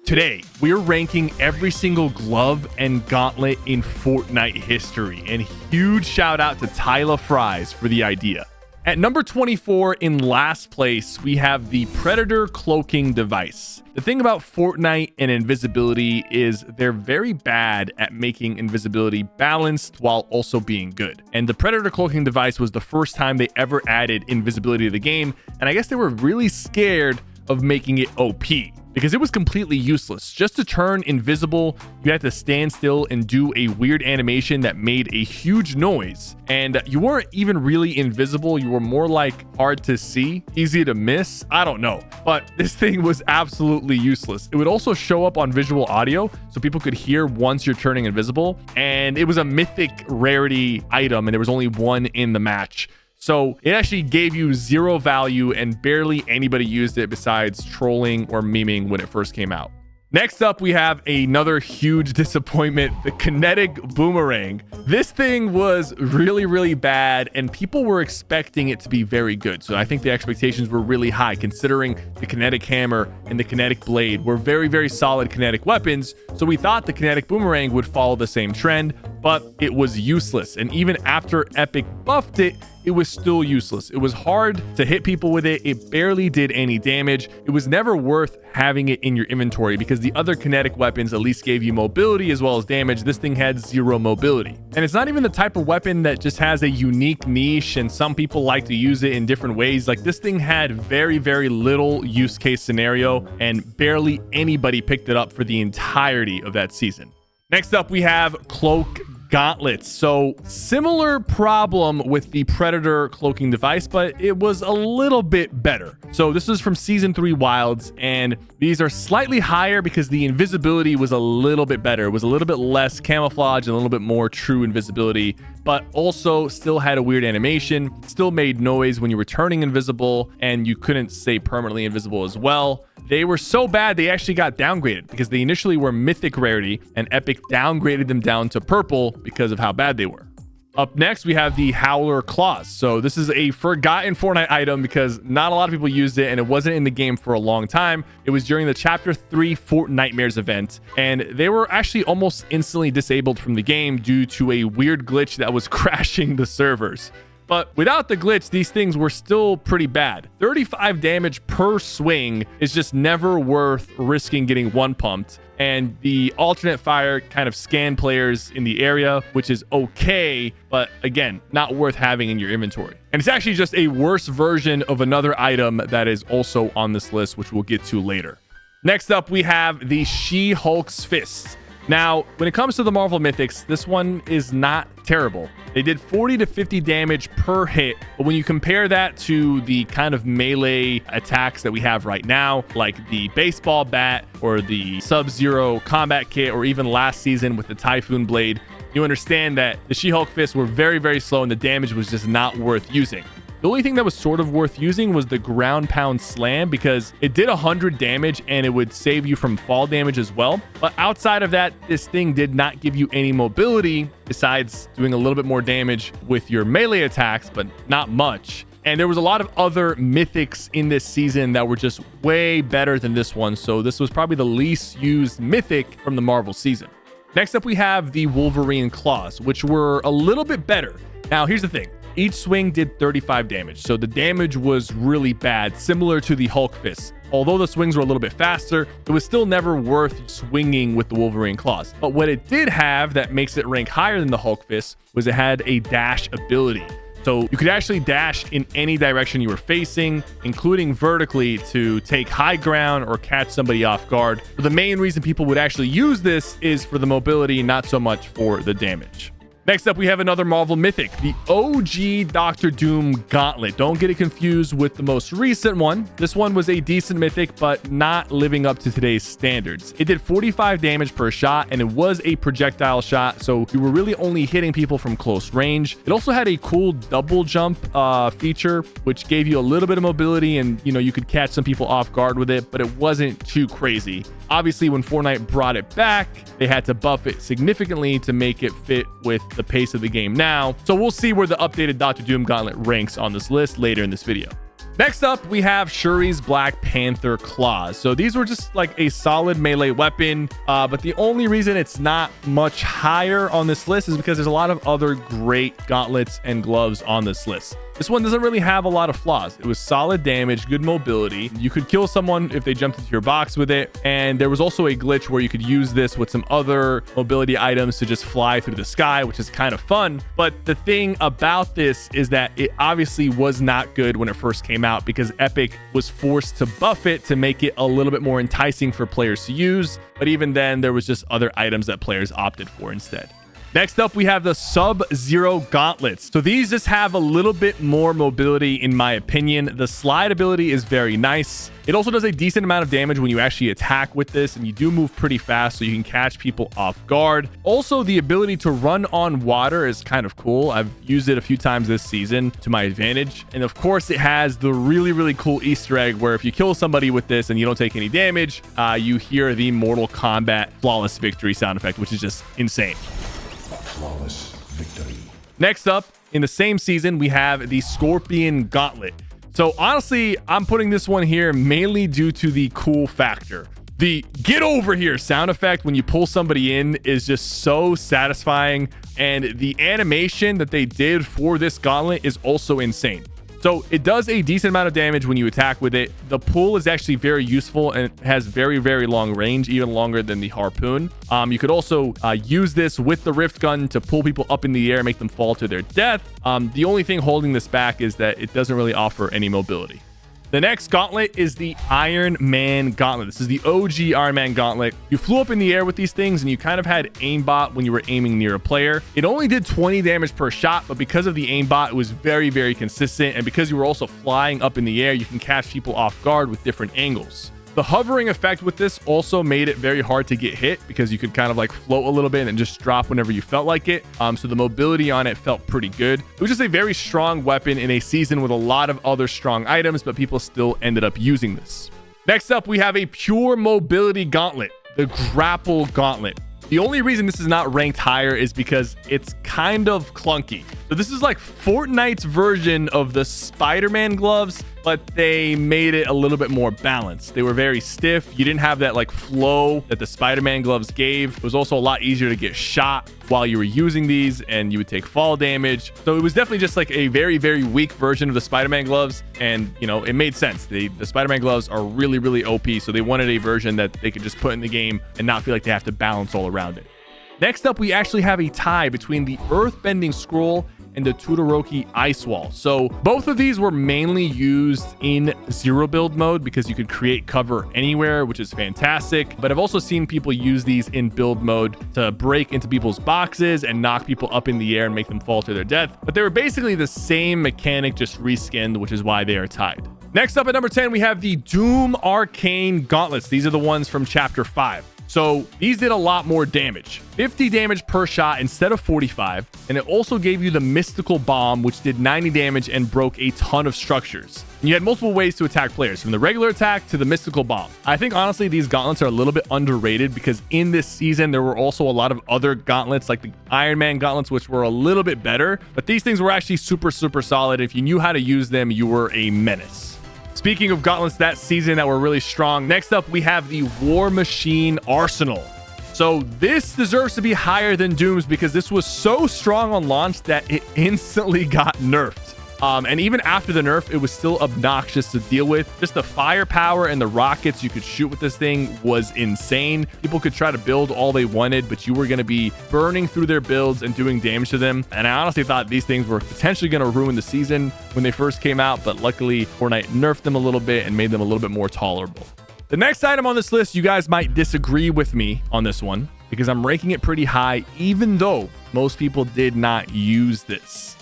Today, we're ranking every single glove and gauntlet in Fortnite history, and huge shout out to Tyler Fries for the idea. At number 24 in last place, we have the Predator cloaking device. The thing about Fortnite and invisibility is they're very bad at making invisibility balanced while also being good. And the Predator cloaking device was the first time they ever added invisibility to the game, and I guess they were really scared of making it OP because it was completely useless. Just to turn invisible, you had to stand still and do a weird animation that made a huge noise. And you weren't even really invisible. You were more like hard to see, easy to miss. I don't know. But this thing was absolutely useless. It would also show up on visual audio so people could hear once you're turning invisible. And it was a mythic rarity item and there was only one in the match. So it actually gave you zero value and barely anybody used it besides trolling or memeing when it first came out. Next up, we have another huge disappointment, the kinetic boomerang. This thing was really, really bad and people were expecting it to be very good. So I think the expectations were really high considering the kinetic hammer and the kinetic blade were very, very solid kinetic weapons. So we thought the kinetic boomerang would follow the same trend, but it was useless. And even after Epic buffed it, it was still useless. It was hard to hit people with it. It barely did any damage. It was never worth having it in your inventory because the other kinetic weapons at least gave you mobility as well as damage. This thing had zero mobility. And it's not even the type of weapon that just has a unique niche and some people like to use it in different ways. Like this thing had very, very little use case scenario and barely anybody picked it up for the entirety of that season. Next up, we have cloak gauntlets. So similar problem with the Predator cloaking device, but it was a little bit better. So this is from season 3 wilds, and these are slightly higher because the invisibility was a little bit better. It was a little bit less camouflage and a little bit more true invisibility, but also still had a weird animation, still made noise when you were turning invisible, and you couldn't stay permanently invisible as well. They were so bad they actually got downgraded because they initially were mythic rarity and Epic downgraded them down to purple because of how bad they were. Up next, we have the Howler Claws. So this is a forgotten Fortnite item because not a lot of people used it and it wasn't in the game for a long time. It was during the Chapter 3 Fortnitemares event, and they were actually almost instantly disabled from the game due to a weird glitch that was crashing the servers. But without the glitch, these things were still pretty bad. 35 damage per swing is just never worth risking getting one pumped. And the alternate fire kind of scanned players in the area, which is okay, but again, not worth having in your inventory. And it's actually just a worse version of another item that is also on this list, which we'll get to later. Next up, we have the She-Hulk's Fist. Now, when it comes to the Marvel Mythics, this one is not terrible. They did 40 to 50 damage per hit, but when you compare that to the kind of melee attacks that we have right now, like the baseball bat or the Sub-Zero combat kit, or even last season with the Typhoon blade, you understand that the She-Hulk fists were very, very slow and the damage was just not worth using. The only thing that was sort of worth using was the ground pound slam because it did 100 damage and it would save you from fall damage as well. But outside of that, this thing did not give you any mobility besides doing a little bit more damage with your melee attacks, but not much. And there was a lot of other mythics in this season that were just way better than this one. So this was probably the least used mythic from the Marvel season. Next up, we have the Wolverine Claws, which were a little bit better. Now, here's the thing. Each swing did 35 damage, so the damage was really bad, similar to the Hulk Fist. Although the swings were a little bit faster, it was still never worth swinging with the Wolverine Claws. But what it did have that makes it rank higher than the Hulk Fist was it had a dash ability. So you could actually dash in any direction you were facing, including vertically, to take high ground or catch somebody off guard. But the main reason people would actually use this is for the mobility, not so much for the damage. Next up, we have another Marvel Mythic, the OG Dr. Doom Gauntlet. Don't get it confused with the most recent one. This one was a decent Mythic, but not living up to today's standards. It did 45 damage per shot, and it was a projectile shot, so you were really only hitting people from close range. It also had a cool double jump feature, which gave you a little bit of mobility, and you could catch some people off guard with it, but it wasn't too crazy. Obviously, when Fortnite brought it back, they had to buff it significantly to make it fit with the pace of the game now. So we'll see where the updated Dr. Doom Gauntlet ranks on this list later in this video. Next up, we have Shuri's Black Panther Claws. So these were just like a solid melee weapon, but the only reason it's not much higher on this list is because there's a lot of other great gauntlets and gloves on this list. This one doesn't really have a lot of flaws. It was solid damage, good mobility. You could kill someone if they jumped into your box with it. And there was also a glitch where you could use this with some other mobility items to just fly through the sky, which is kind of fun. But the thing about this is that it obviously was not good when it first came out because Epic was forced to buff it to make it a little bit more enticing for players to use. But even then, there was just other items that players opted for instead. Next up, we have the Sub-Zero Gauntlets. So these just have a little bit more mobility in my opinion. The slide ability is very nice. It also does a decent amount of damage when you actually attack with this, and you do move pretty fast so you can catch people off guard. Also, the ability to run on water is kind of cool. I've used it a few times this season to my advantage. And of course, it has the really cool Easter egg where if you kill somebody with this and you don't take any damage, you hear the Mortal Kombat Flawless Victory sound effect, which is just insane. Flawless victory. Next up, in the same season, we have the Scorpion Gauntlet. So honestly, I'm putting this one here mainly due to the cool factor. The get over here sound effect when you pull somebody in is just so satisfying. And the animation that they did for this gauntlet is also insane. So it does a decent amount of damage when you attack with it. The pull is actually very useful and it has very long range, even longer than the harpoon. You could also use this with the rift gun to pull people up in the air, make them fall to their death. The only thing holding this back is that it doesn't really offer any mobility. The next gauntlet is the Iron Man Gauntlet. This is the OG Iron Man Gauntlet. You flew up in the air with these things and you kind of had aimbot when you were aiming near a player. It only did 20 damage per shot, but because of the aimbot, it was very consistent. And because you were also flying up in the air, you can catch people off guard with different angles. The hovering effect with this also made it very hard to get hit because you could kind of like float a little bit and just drop whenever you felt like it. So the mobility on it felt pretty good. It was just a very strong weapon in a season with a lot of other strong items, but people still ended up using this. Next up, we have a pure mobility gauntlet, the Grapple Gauntlet. The only reason this is not ranked higher is because it's kind of clunky. So this is like Fortnite's version of the Spider-Man gloves, but they made it a little bit more balanced. They were very stiff. You didn't have that like flow that the Spider-Man gloves gave. It was also a lot easier to get shot while you were using these and you would take fall damage. So it was definitely just like a very weak version of the Spider-Man gloves. And you know, it made sense. The Spider-Man gloves are really OP. So they wanted a version that they could just put in the game and not feel like they have to balance all around it. Next up, we actually have a tie between the Earthbending Scroll and the Todoroki Ice Wall. So both of these were mainly used in zero build mode because you could create cover anywhere, which is fantastic. But I've also seen people use these in build mode to break into people's boxes and knock people up in the air and make them fall to their death. But they were basically the same mechanic, just reskinned, which is why they are tied. Next up at number 10, we have the Doom Arcane Gauntlets. These are the ones from Chapter 5. So these did a lot more damage, 50 damage per shot instead of 45. And it also gave you the Mystical Bomb, which did 90 damage and broke a ton of structures. And you had multiple ways to attack players, from the regular attack to the Mystical Bomb. I think honestly, these gauntlets are a little bit underrated because in this season, there were also a lot of other gauntlets like the Iron Man gauntlets, which were a little bit better. But these things were actually super solid. If you knew how to use them, you were a menace. Speaking of gauntlets that season that were really strong, next up we have the War Machine Arsenal. So this deserves to be higher than Doom's because this was so strong on launch that it instantly got nerfed. And even after the nerf, it was still obnoxious to deal with. Just the firepower and the rockets you could shoot with this thing was insane. People could try to build all they wanted, but you were going to be burning through their builds and doing damage to them. And I honestly thought these things were potentially going to ruin the season when they first came out, but luckily Fortnite nerfed them a little bit and made them a little bit more tolerable. The next item on this list, you guys might disagree with me on this one because I'm ranking it pretty high, even though most people did not use this.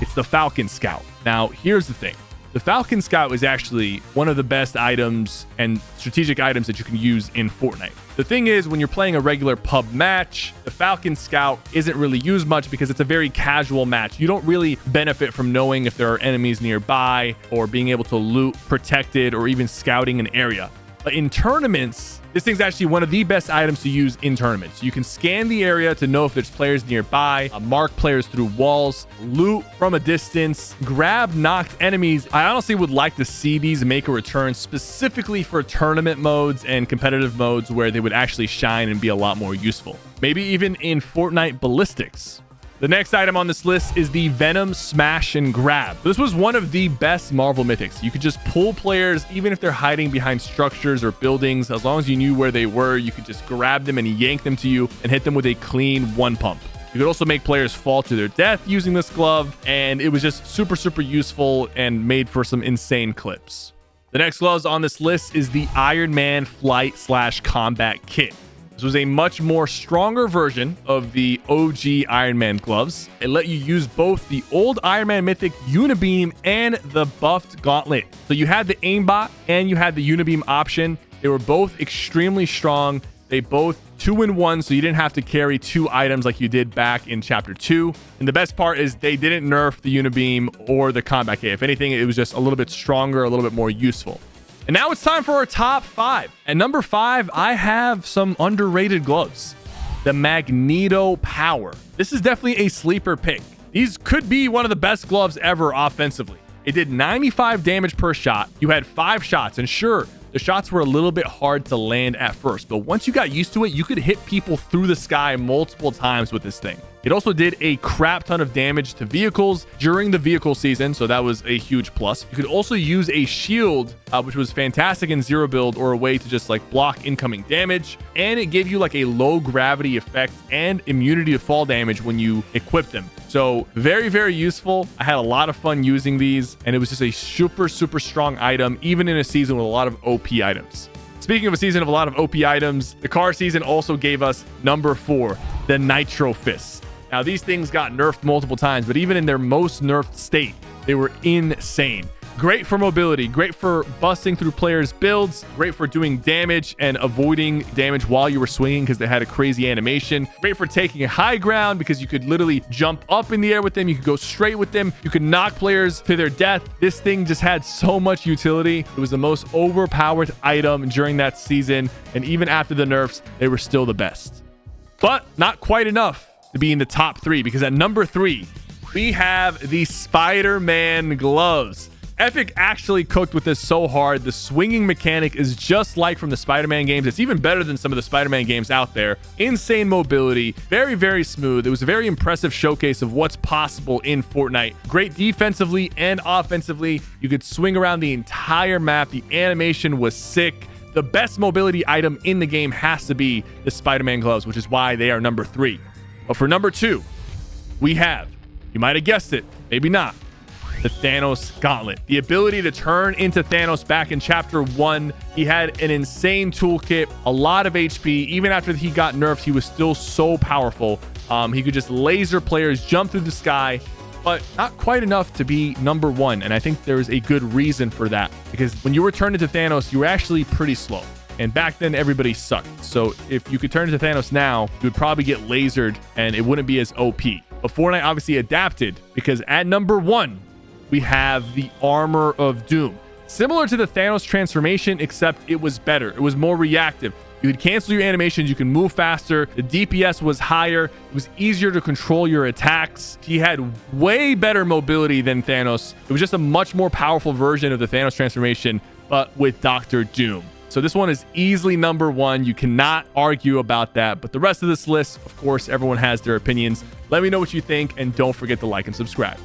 It's the Falcon Scout. Now, here's the thing. The Falcon Scout is actually one of the best items and strategic items that you can use in Fortnite. The thing is, when you're playing a regular pub match, the Falcon Scout isn't really used much because it's a very casual match. You don't really benefit from knowing if there are enemies nearby or being able to loot protected or even scouting an area. But in tournaments, This thing's actually one of the best items to use in tournaments. You can scan the area to know if there's players nearby, mark players through walls, loot from a distance, grab knocked enemies. I honestly would like to see these make a return specifically for tournament modes and competitive modes where they would actually shine and be a lot more useful. Maybe even in Fortnite ballistics. The next item on this list is the Venom Smash and Grab. This was one of the best Marvel mythics. You could just pull players, even if they're hiding behind structures or buildings. As long as you knew where they were, you could just grab them and yank them to you and hit them with a clean one pump. You could also make players fall to their death using this glove, and it was just super, super useful and made for some insane clips. The next gloves on this list is the Iron Man Flight/Combat Kit. This was a much more stronger version of the OG Iron Man gloves. It let you use both the old Iron Man Mythic Unibeam and the buffed Gauntlet. So you had the aimbot and you had the Unibeam option. They were both extremely strong. They both 2-in-1, so you didn't have to carry 2 items like you did back in Chapter 2. And the best part is they didn't nerf the Unibeam or the Combat Kit. If anything, it was just a little bit stronger, a little bit more useful. And now it's time for our top 5. At number 5, I have some underrated gloves. The Magneto Power. This is definitely a sleeper pick. These could be one of the best gloves ever offensively. It did 95 damage per shot. You had 5 shots, and sure, the shots were a little bit hard to land at first, but once you got used to it, you could hit people through the sky multiple times with this thing. It also did a crap ton of damage to vehicles during the vehicle season, so that was a huge plus. You could also use a shield, which was fantastic in zero build, or a way to just like block incoming damage, and it gave you like a low gravity effect and immunity to fall damage when you equip them. So very, very useful. I had a lot of fun using these, and it was just a super, super strong item, even in a season with a lot of OP items. Speaking of a season of a lot of OP items, the car season also gave us number 4, the Nitro Fists. Now, these things got nerfed multiple times, but even in their most nerfed state, they were insane. Great for mobility, great for busting through players' builds, great for doing damage and avoiding damage while you were swinging because they had a crazy animation. Great for taking high ground because you could literally jump up in the air with them. You could go straight with them. You could knock players to their death. This thing just had so much utility. It was the most overpowered item during that season, and even after the nerfs, they were still the best. But not quite enough to be in the top 3, because at number 3, we have the Spider-Man gloves. Epic actually cooked with this so hard. The swinging mechanic is just like from the Spider-Man games. It's even better than some of the Spider-Man games out there. Insane mobility, very, very smooth. It was a very impressive showcase of what's possible in Fortnite. Great defensively and offensively. You could swing around the entire map. The animation was sick. The best mobility item in the game has to be the Spider-Man gloves, which is why they are number 3. But for number 2, we have, you might have guessed it, maybe not, the Thanos Gauntlet. The ability to turn into Thanos back in Chapter 1. He had an insane toolkit, a lot of HP. Even after he got nerfed, he was still so powerful. He could just laser players, jump through the sky, but not quite enough to be number 1. And I think there's a good reason for that, because when you were turned into Thanos, you were actually pretty slow. And back then, everybody sucked. So if you could turn into Thanos now, you would probably get lasered and it wouldn't be as OP. But Fortnite obviously adapted, because at number 1, we have the Armor of Doom. Similar to the Thanos transformation, except it was better. It was more reactive. You could cancel your animations. You can move faster. The DPS was higher. It was easier to control your attacks. He had way better mobility than Thanos. It was just a much more powerful version of the Thanos transformation, but with Dr. Doom. So this one is easily number 1. You cannot argue about that. But the rest of this list, of course, everyone has their opinions. Let me know what you think, and don't forget to like and subscribe.